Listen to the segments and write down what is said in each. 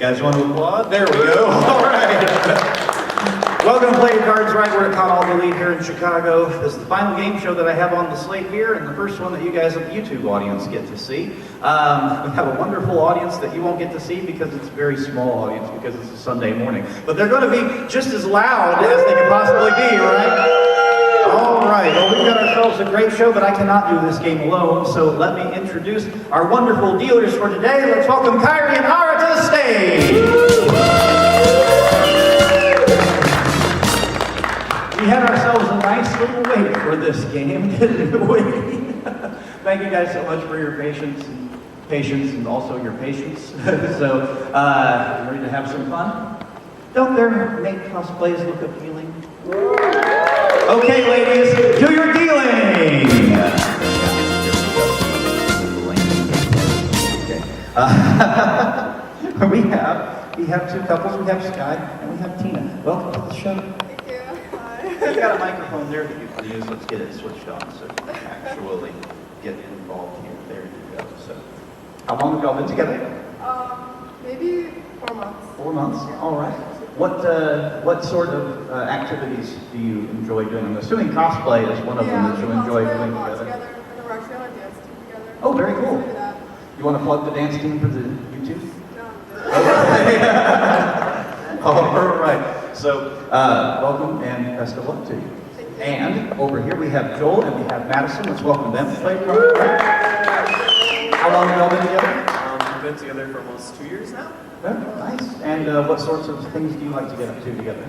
guys want to applaud? There we go. All right. Welcome to Play Your Cards Right. We're at Con All the Lead here in Chicago. This is the final game show that I have on the slate here, and the first one that you guys of the YouTube audience get to see. We have a wonderful audience that you won't get to see because it's a very small audience because it's a Sunday morning. But they're going to be just as loud as they can possibly be, right? All right, well, we've got ourselves a great show, but I cannot do this game alone, so let me introduce our wonderful dealers for today. Let's welcome Kyrie and Ara to the stage. We had ourselves a nice little wait for this game, didn't we? Thank you guys so much for your patience and also your patience. So, ready to have some fun? Don't their make cosplays look appealing? Okay, ladies, do your dealing! Okay. We have two couples. We have Sky and we have Tina. Welcome to the show. You got a microphone there that you can use. Let's get it switched on so you can actually get involved here. There you go. So, how long have y'all been together? Maybe 4 months. 4 months? All right. What sort of activities do you enjoy doing? I'm assuming cosplay is one of them that you enjoy doing together. And we're actually on a dance team together. Oh, very cool. Do that. You want to plug the dance team for the YouTube? No. All right. So, welcome and best of luck to you. And over here we have Joel and we have Madison. Let's welcome them to play cards. How long have y'all been together? We've been together for almost 2 years now. Very nice. And what sorts of things do you like to get up to together?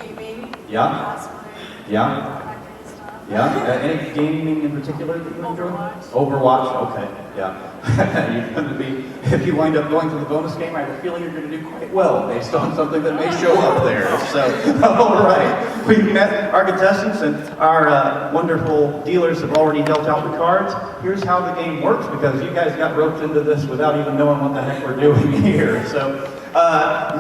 Gaming. Yeah. Cosplay. Yeah. That kind of stuff. Yeah. Any gaming in particular that you enjoy? Overwatch. Overwatch. Okay. Yeah. You're going to be, if you wind up going to the bonus game, I have a feeling you're going to do quite well based on something that may show up there. So, all right. We've met our contestants and our wonderful dealers have already dealt out the cards. Here's how the game works because you guys got roped into this without even knowing what the heck we're doing here. So,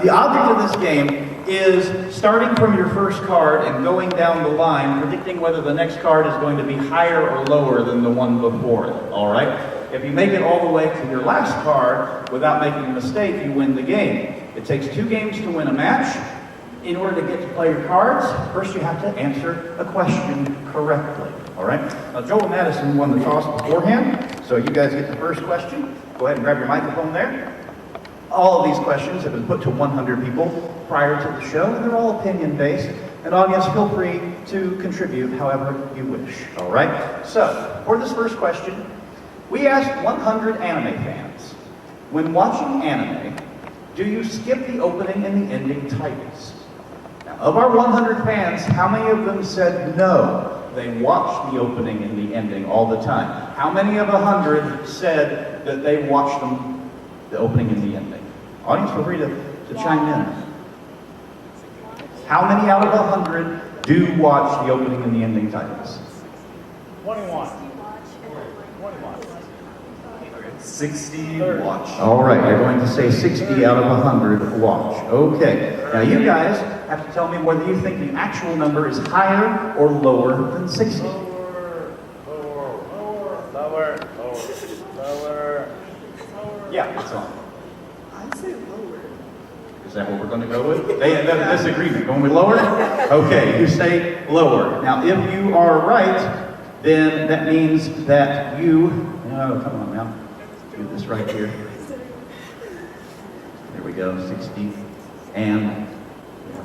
the object of this game is starting from your first card and going down the line, predicting whether the next card is going to be higher or lower than the one before it, all right? If you make it all the way to your last card without making a mistake, you win the game. It takes 2 games to win a match. In order to get to play your cards, first you have to answer a question correctly, all right? Now, Joel and Madison won the toss beforehand, so you guys get the first question. Go ahead and grab your microphone there. All of these questions have been put to 100 people prior to the show, and they're all opinion-based. And audience, feel free to contribute however you wish, all right? So, for this first question, we asked 100 anime fans, when watching anime, do you skip the opening and the ending titles? Now, of our 100 fans, how many of them said no? They watch the opening and the ending all the time. How many of 100 said that they watch them, the opening and the ending? Audience, feel free to chime in. How many out of 100 do watch the opening and the ending titles? 21. 60 watch. All right, you're going to say 60 out of 100 watch. Okay. Now you guys have to tell me whether you think the actual number is higher or lower than 60. Lower. Yeah, it's on. I'd say lower. Is that what we're going to go with? They have a disagreement. Going with lower? Okay, you say lower. Now, if you are right, then that means that you... Oh, come on now. Do this right here. There we go, 60. And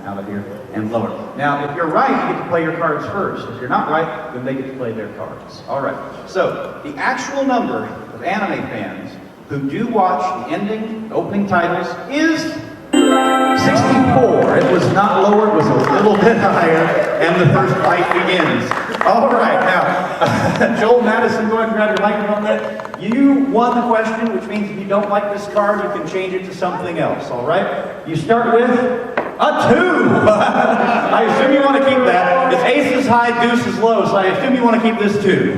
out of here. And lower. Now, if you're right, you get to play your cards first. If you're not right, then they get to play their cards. All right. So, the actual number of anime fans who do watch the ending, opening titles is 64. It was not lower, it was a little bit higher, and the first fight begins. All right, now, Joel Madison, go ahead and grab your microphone there. You won the question, which means if you don't like this card, you can change it to something else, all right? You start with a 2. I assume you want to keep that. It's aces high, deuces low, so I assume you want to keep this 2.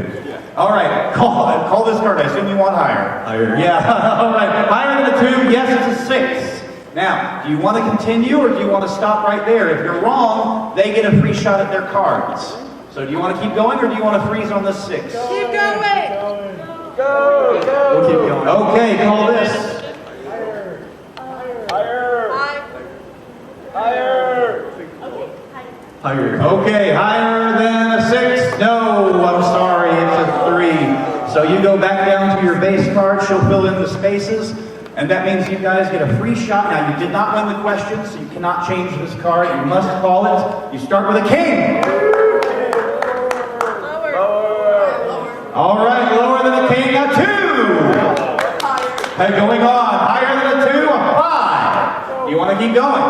All right, call this card. I assume you want higher. Higher. Yeah, all right. Higher than a 2, yes, it's a 6. Now, do you want to continue or do you want to stop right there? If you're wrong, they get a free shot at their cards. So do you want to keep going or do you want to freeze on this 6? Keep going! Go! We'll keep going. Okay, call this. Higher! Higher. Okay, higher than a 6? No, I'm sorry, it's a 3. So you go back down to your base card, she'll fill in the spaces, and that means you guys get a free shot. Now, you did not win the question, so you cannot change this card. You must call it. You start with a king. Lower. All right, lower than a king, a 2. Higher. Hey, going on, higher than a 2, a 5. You want to keep going?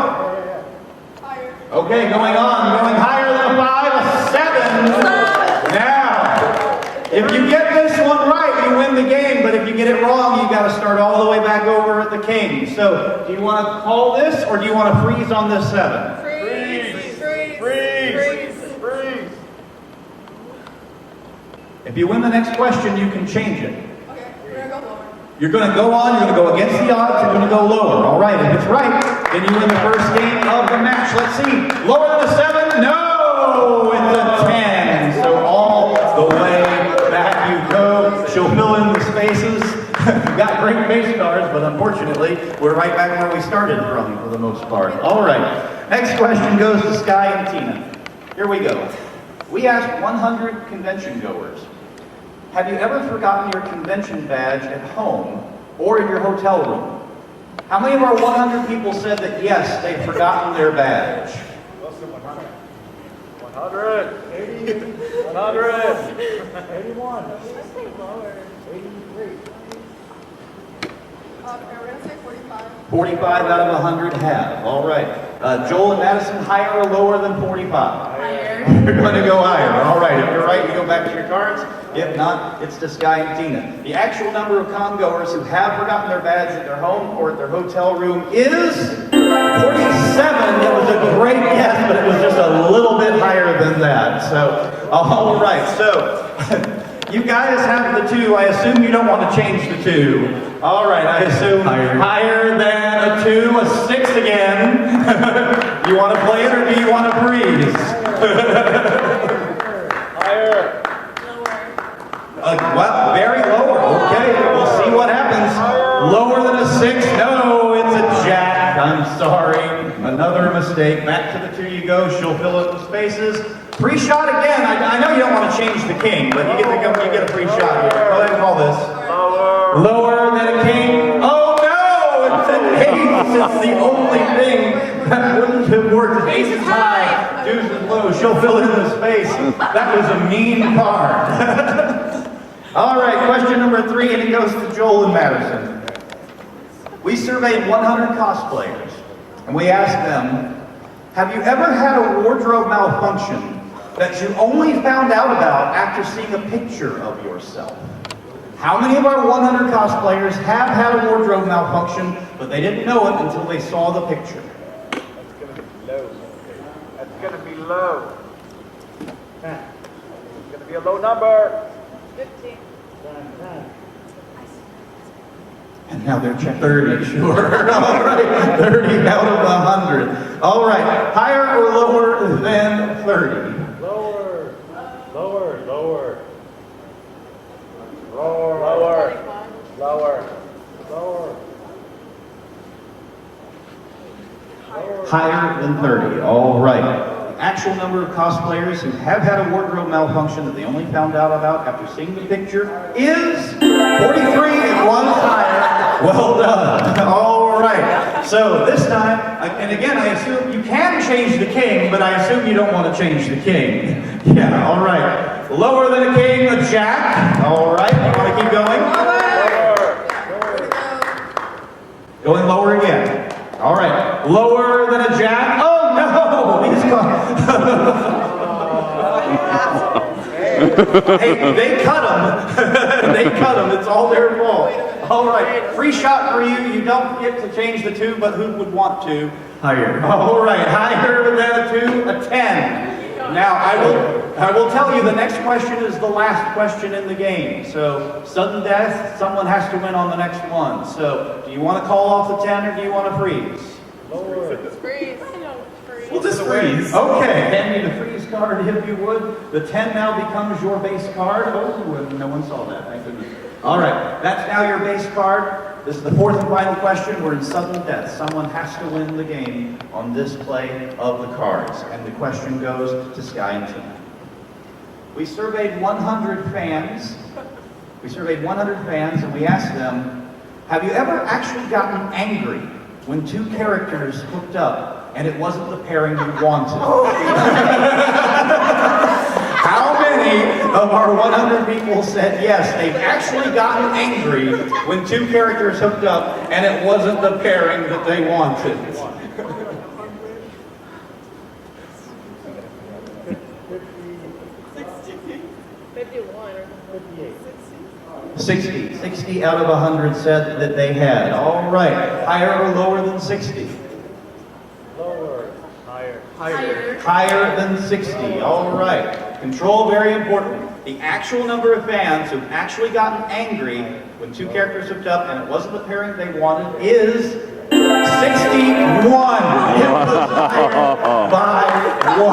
Higher. Okay, going on, going higher than a 5, a 7. Now, if you get this one right, you win the game, but if you get it wrong, you got to start all the way back over at the king. So, do you want to call this, or do you want to freeze on this 7? Freeze. If you win the next question, you can change it. Okay, we're gonna go lower. You're going to go on, you're going to go against the odds, you're going to go lower. All right, if it's right, then you win the first game of the match. Let's see. Lower than a 7? No! It's a 10. So all the way back you go. She'll fill in the spaces. You've got great base cards, but unfortunately, we're right back where we started from for the most part. All right. Next question goes to Sky and Tina. Here we go. We asked 100 convention goers, have you ever forgotten your convention badge at home or in your hotel room? How many of our 100 people said that yes, they've forgotten their badge? 100. 80. 100. 81. I say lower. 83. We're gonna say 45. 45 out of 100 have. All right. Joel and Madison, higher or lower than 45? Higher. You're going to go higher. All right. If you're right, you go back to your cards. If not, it's to Sky and Tina. The actual number of con-goers who have forgotten their badge at their home or at their hotel room is 47. It was a great guess, but it was just a little bit higher than that. So, all right. So, you guys have the 2. I assume you don't want to change the 2. All right, I assume higher than a 2, a 6 again. You want to play it or do you want to freeze? Higher. Lower. Well, very lower. Okay, we'll see what happens. Lower than a 6? No, it's a jack. I'm sorry. Another mistake. Back to the 2 you go. She'll fill in the spaces. Free shot again. I know you don't want to change the king, but you get a free shot here. Go ahead and call this. Lower. Lower than a king. Oh no! It's an ace. It's the only thing that wouldn't have worked. Ace is high. Deuce is low. She'll fill in the space. That was a mean card. All right, question number 3, and it goes to Joel and Madison. We surveyed 100 cosplayers, and we asked them, have you ever had a wardrobe malfunction that you only found out about after seeing a picture of yourself? How many of our 100 cosplayers have had a wardrobe malfunction, but they didn't know it until they saw the picture? That's going to be low. That's going to be low. It's going to be a low number. 15. And now they're checking 30, sure. All right, 30 out of 100. All right, higher or lower than 30? Lower. Lower. Lower. Lower. 45. Lower. Lower. Higher than 30. All right. The actual number of cosplayers who have had a wardrobe malfunction that they only found out about after seeing the picture is 43. It was higher. Well done. All right. So this time, and again, I assume you can change the king, but I assume you don't want to change the king. Yeah, all right. Lower than a king, a jack. All right. You want to keep going? Going lower again. All right. Lower than a jack. Oh no! He's gone. Hey, they cut him. They cut him. It's all their fault. All right. Free shot for you. You don't get to change the 2, but who would want to? Higher. All right. Higher than a 2, a 10. Now, I will tell you the next question is the last question in the game. So, sudden death, someone has to win on the next one. So, do you want to call off the 10 or do you want to freeze? Lower. Freeze. We'll just freeze. Okay, hand me the freeze card if you would. The 10 now becomes your base card. Oh, and no one saw that, thank goodness. All right, that's now your base card. This is the fourth and final question. We're in sudden death. Someone has to win the game on this play of the cards. And the question goes to Sky and Tina. We surveyed 100 fans. And we asked them, have you ever actually gotten angry when two characters hooked up and it wasn't the pairing you wanted? How many of our 100 people said yes, they've actually gotten angry when two characters hooked up and it wasn't the pairing that they wanted? 51 or 60. 60 out of 100 said that they had. All right. Higher or lower than 60? Lower. Higher. Higher than 60. All right. Control, very important. The actual number of fans who've actually gotten angry when two characters hooked up and it wasn't the pairing they wanted is 61. It was higher by 1.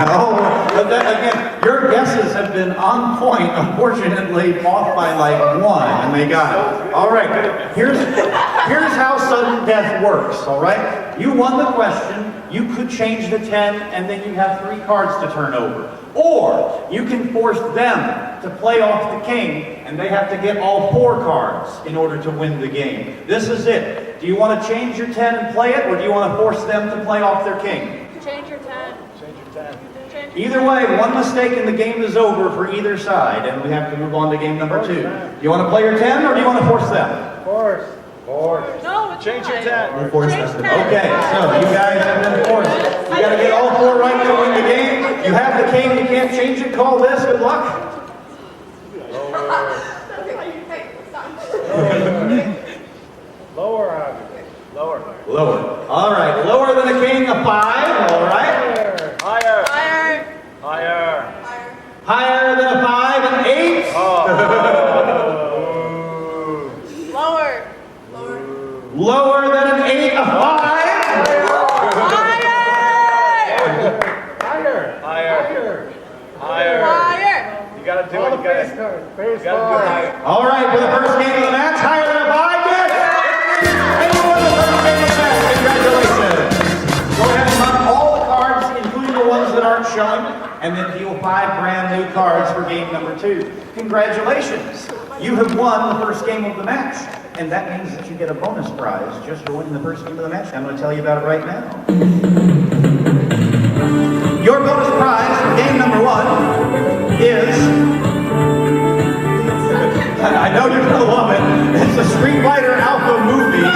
Oh, but then again, your guesses have been on point. Unfortunately, off by like 1, and they got it. All right. Here's how sudden death works. All right. You won the question. You could change the 10, and then you have 3 cards to turn over. Or you can force them to play off the king, and they have to get all 4 cards in order to win the game. This is it. Do you want to change your 10 and play it, or do you want to force them to play off their king? Change your 10. Change your 10. Either way, one mistake and the game is over for either side, and we have to move on to game number 2. Do you want to play your 10, or do you want to force them? Force. No, it's Change your fine. 10. We'll force Change them. 10. Okay, so you guys have been forced. You got to get all 4 right to win the game. You have the king, you can't change it. Call this. Good luck. Lower. Lower. All right, lower than a king, a 5. All right. Higher. Higher than a 5, an 8. Lower. Lower than an 8, a 5. Higher. You gotta do it. You gotta do it higher. All right, for the first game of the match, higher than a 5. Yes! And you won the first game of the match. Congratulations. Go ahead and mark all the cards, including the ones that aren't showing, and then deal 5 brand new cards for game number 2. Congratulations. You have won the first game of the match. And that means that you get a bonus prize just for winning the first game of the match. I'm going to tell you about it right now. Your bonus prize for game number 1 is... I know you're going to love it. It's the Street Fighter Alpha movie.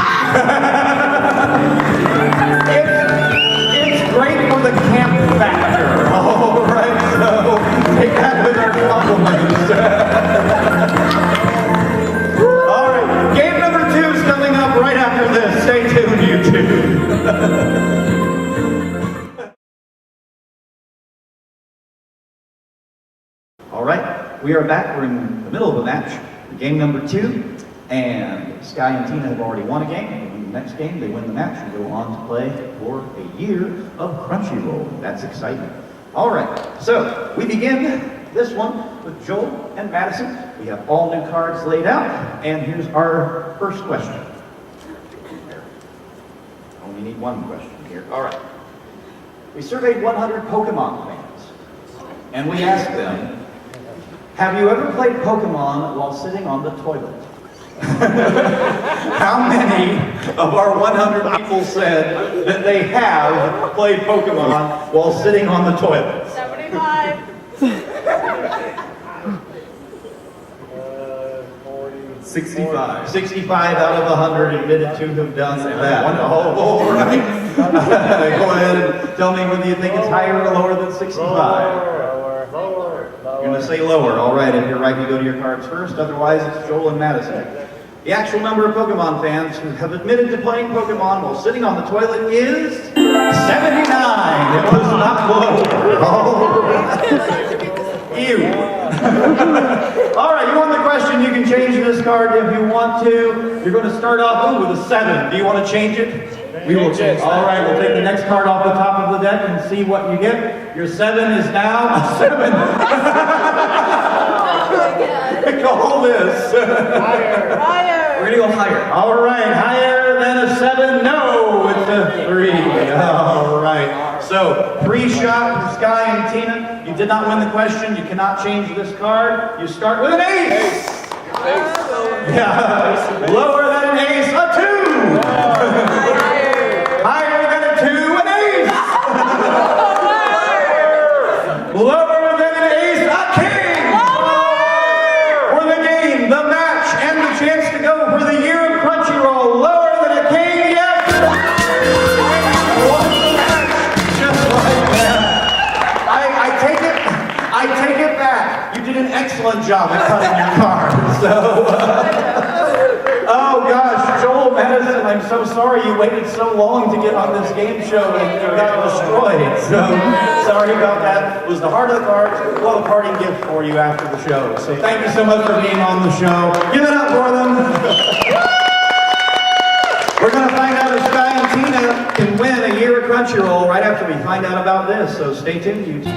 It's great for the camp factor. All right, so take that with our compliments. All right, game number 2 is coming up right after this. Stay tuned, YouTube. All right, we are back. We're in the middle of a match, game number 2, and Sky and Tina have already won a game. They win the next game, they win the match, and go on to play for a year of Crunchyroll. That's exciting. All right, so we begin this one with Joel and Madison. We have all new cards laid out, and here's our first question. Only need one question here. All right. We surveyed 100 Pokemon fans, and we asked them, have you ever played Pokemon while sitting on the toilet? How many of our 100 people said that they have played Pokemon while sitting on the toilet? 75. 65. 65 out of 100 admitted to have done that. All right. Go ahead and tell me whether you think it's higher or lower than 65. You're going to say lower. All right, if you're right, you go to your cards first. Otherwise, it's Joel and Madison. The actual number of Pokemon fans who have admitted to playing Pokemon while sitting on the toilet is 79. It was not lower. Ew. All right, you won the question. You can change this card if you want to. You're going to start off with a 7. Do you want to change it? We will change. All right, we'll take the next card off the top of the deck and see what you get. Your 7 is now a 7. Call this. Higher. We're We're gonna go higher. All right, higher than a 7. No, it's a 3. All right. So, free shot for Sky and Tina. You did not win the question. You cannot change this card. You start with an ace. Yeah. Lower than an ace, a 2. Higher than a 2, an ace. Lower than an ace, a king. For the game, the match, and the chance to go for the year of Crunchyroll. Lower than a king, yes. Won the match, just like that. I take it back. You did an excellent job at cutting your card. So, oh gosh, Joel Madison, I'm so sorry you waited so long to get on this game show and you got destroyed. So, sorry about that. It was the heart of the cards. We'll have a parting gift for you after the show. So, thank you so much for being on the show. Give it up for them. We're going to find out if Sky and Tina can win a year at Crunchyroll right after we find out about this. So, stay tuned, YouTube.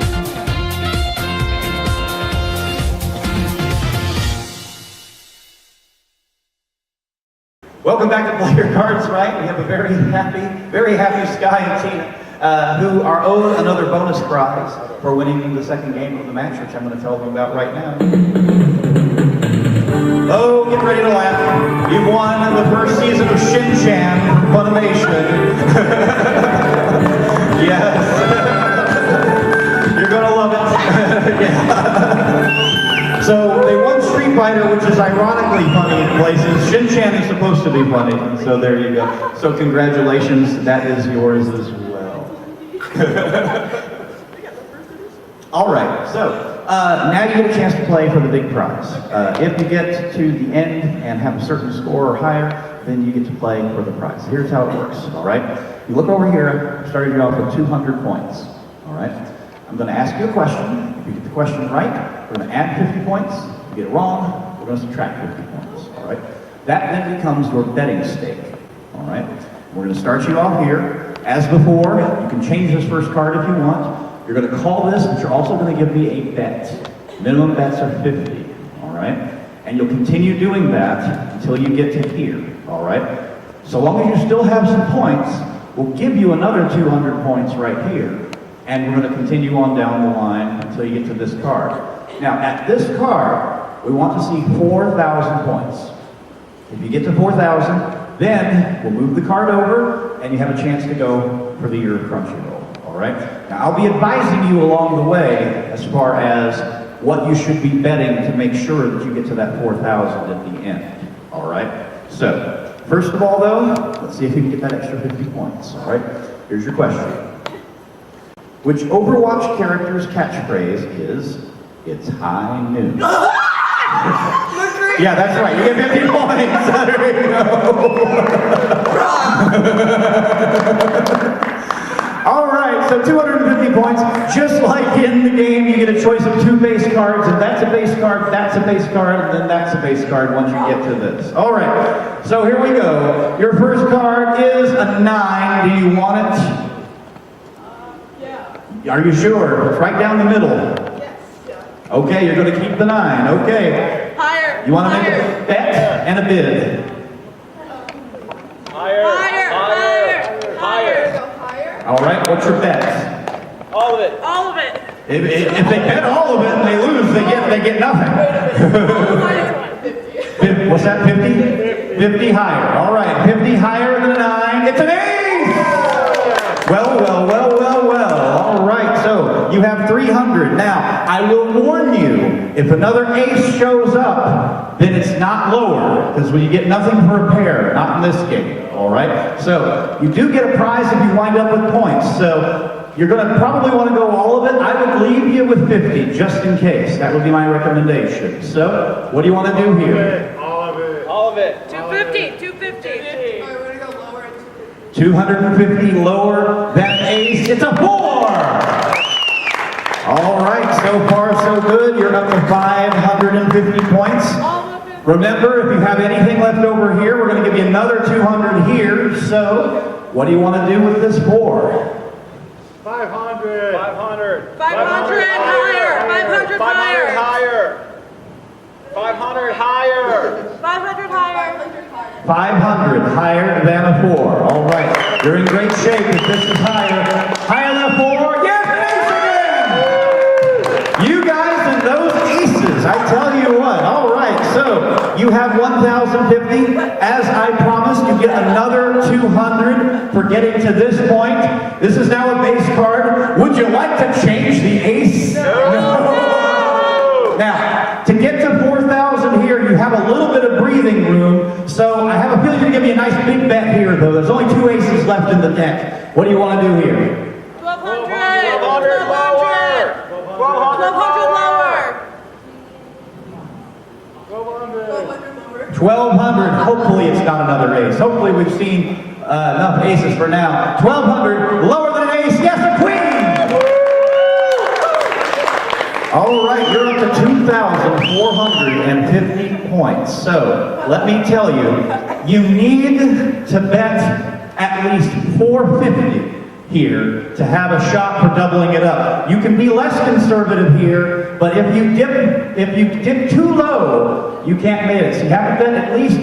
Welcome back to Play Your Cards Right. We have a very happy Sky and Tina who are owed another bonus prize for winning the second game of the match, which I'm going to tell them about right now. Oh, get ready to laugh. You've won the first season of Shin-Chan Funimation. Yes. You're going to love it. Yeah. So they won Street Fighter, which is ironically funny in places. Shin-Chan is supposed to be funny, so there you go. So congratulations, that is yours as well. All right, so now you get a chance to play for the big prize. If you get to the end and have a certain score or higher, then you get to play for the prize. Here's how it works, all right? You look over here, I started you off with 200 points, all right? I'm going to ask you a question. If you get the question right, we're going to add 50 points. If you get it wrong, we're going to subtract 50 points, all right? That then becomes your betting stake, all right? We're going to start you off here. As before, you can change this first card if you want. You're going to call this, but you're also going to give me a bet. Minimum bets are 50, all right? And you'll continue doing that until you get to here, all right? So long as you still have some points, we'll give you another 200 points right here. And we're going to continue on down the line until you get to this card. Now, at this card, we want to see 4,000 points. If you get to 4,000, then we'll move the card over, and you have a chance to go for the year of Crunchyroll, all right? Now, I'll be advising you along the way as far as what you should be betting to make sure that you get to that 4,000 at the end, all right? So, first of all, though, let's see if you can get that extra 50 points, all right? Here's your question. Which Overwatch character's catchphrase is, "It's high noon"? Yeah, that's right. You get 50 points. There you go. All right, so 250 points. Just like in the game, you get a choice of 2 base cards, and that's a base card, that's a base card, and then that's a base card once you get to this. All right, so here we go. Your first card is a 9. Do you want it? Are you sure? It's right down the middle. Yes. Okay, you're going to keep the 9. Okay. Higher. You want to make a bet and a bid? Higher. All right, what's your bet? All of it. All of it. If they bet all of it and they lose, they get nothing. What's that, 50? 50 higher. All right, 50 higher than a 9. It's an ace! Well. All right, so you have 300. Now, I will warn you, if another ace shows up, then it's not lower, because when you get nothing for a pair, not in this game, all right? So, you do get a prize if you wind up with points. So, you're going to probably want to go all of it. I would leave you with 50, just in case. That would be my recommendation. So, what do you want to do here? All of it. All of it. 250. 250. We're gonna go lower. 250 lower than ace. It's a 4! All right, so far so good. You're up to 550 points. All of it. Remember, if you have anything left over here, we're going to give you another 200 here. So, what do you want to do with this 4? 500. 500. 500 higher. 500 higher. 500 higher. 500 higher. 500 higher. 500 500, higher than a 4. All right, you're in great shape if this is higher. Higher than a 4, yes, an ace again! You guys and those aces, I tell you what. All right, so you have 1,050. As I promised, you get another 200 for getting to this point. This is now a base card. Would you like to change the ace? No. Now, to get to 4,000 here, you have a little bit of breathing room. So I have a feeling you're going to give me a nice big bet here, though. There's only 2 aces left in the deck. What do you want to do here? 1,200. 1,200 lower. 1,200 lower. 1,200. 1,200. Hopefully it's not another ace. Hopefully we've seen enough aces for now. 1,200. Lower than an ace. Yes, a queen. All right, you're up to 2,450 points. So let me tell you, you need to bet at least 450 here to have a shot for doubling it up. You can be less conservative here, but if you dip too low, you can't make it. So you have to bet at least.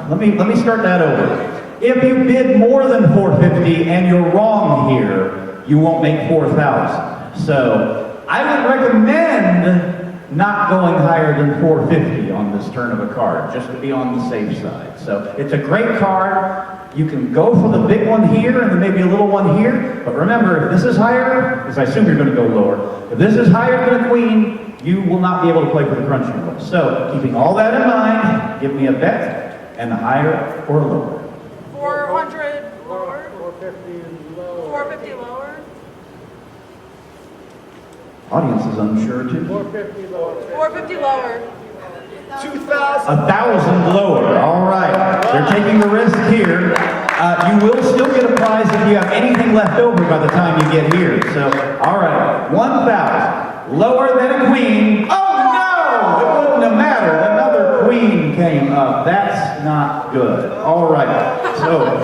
Let me start that over. If you bid more than 450 and you're wrong here, you won't make 4,000. So I would recommend not going higher than 450 on this turn of a card, just to be on the safe side. So it's a great card. You can go for the big one here and then maybe a little one here. But remember, if this is higher, because I assume you're going to go lower, if this is higher than a queen, you will not be able to play for the crunchy roll. So keeping all that in mind, give me a bet and higher or lower. 400 lower. 450 lower. 450 lower. Audience is unsure too. 450 lower. 450 lower. 2,000. 1,000 lower. All right. They're taking the risk here. You will still get a prize if you have anything left over by the time you get here. So, all right. 1,000. Lower than a queen. Oh, no! It wouldn't have mattered. Another queen came up. That's not good. All right. So,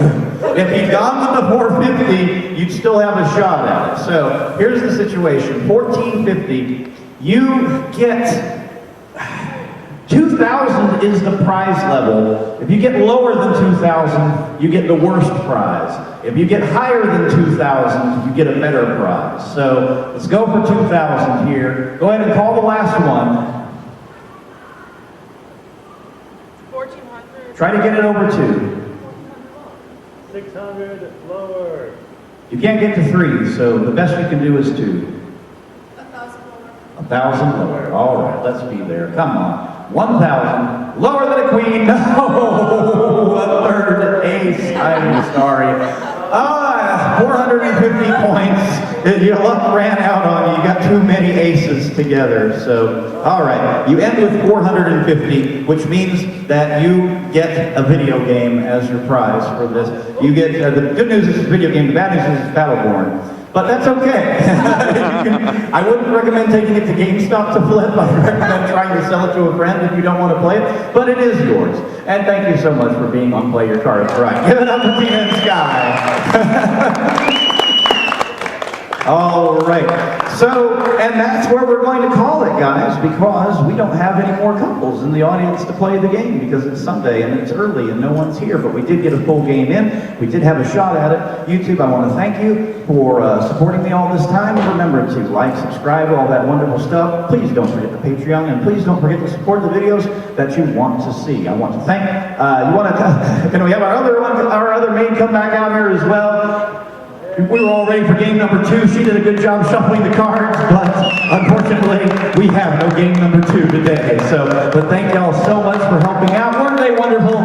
if you'd gone with the 450, you'd still have a shot at it. So, here's the situation. 1,450. You get 2,000 is the prize level. If you get lower than 2,000, you get the worst prize. If you get higher than 2,000, you get a better prize. So let's go for 2,000 here. Go ahead and call the last one. 1,400. Try to get it over 2. 600 lower. You can't get to 3, so the best you can do is 2. 1,000 lower. 1,000 lower. All right, let's be there. Come on. 1,000. Lower than a queen. No! A third ace. I'm sorry. 450 points. Your luck ran out on you. You got too many aces together. So, all right. You end with 450, which means that you get a video game as your prize for this. You get, the good news is it's a video game. The bad news is it's Battleborn. But that's okay. I wouldn't recommend taking it to GameStop to flip. I recommend trying to sell it to a friend if you don't want to play it. But it is yours. And thank you so much for being on Play Your Cards Right. Give it up to Tina and Sky. All right. So, and that's where we're going to call it, guys, because we don't have any more couples in the audience to play the game because it's Sunday and it's early and no one's here. But we did get a full game in. We did have a shot at it. YouTube, I want to thank you for supporting me all this time. Remember to like, subscribe, all that wonderful stuff. Please don't forget the Patreon, and please don't forget to support the videos that you want to see. I want to thank. Can we have our other maid come back out here as well? We were all ready for game number 2. She did a good job shuffling the cards, but unfortunately, we have no game number 2 today. So, but thank y'all so much for helping out. Weren't they wonderful?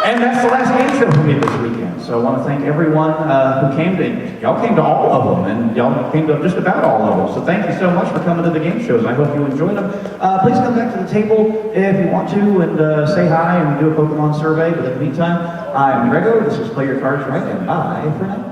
And that's the last game show for me this weekend. So I want to thank everyone who came to, y'all came to all of them, and y'all came to just about all of them. So thank you so much for coming to the game shows. I hope you enjoyed them. Please come back to the table if you want to and say hi and do a Pokemon survey. But in the meantime, I'm Greggo. This is Play Your Cards Right, and bye for now.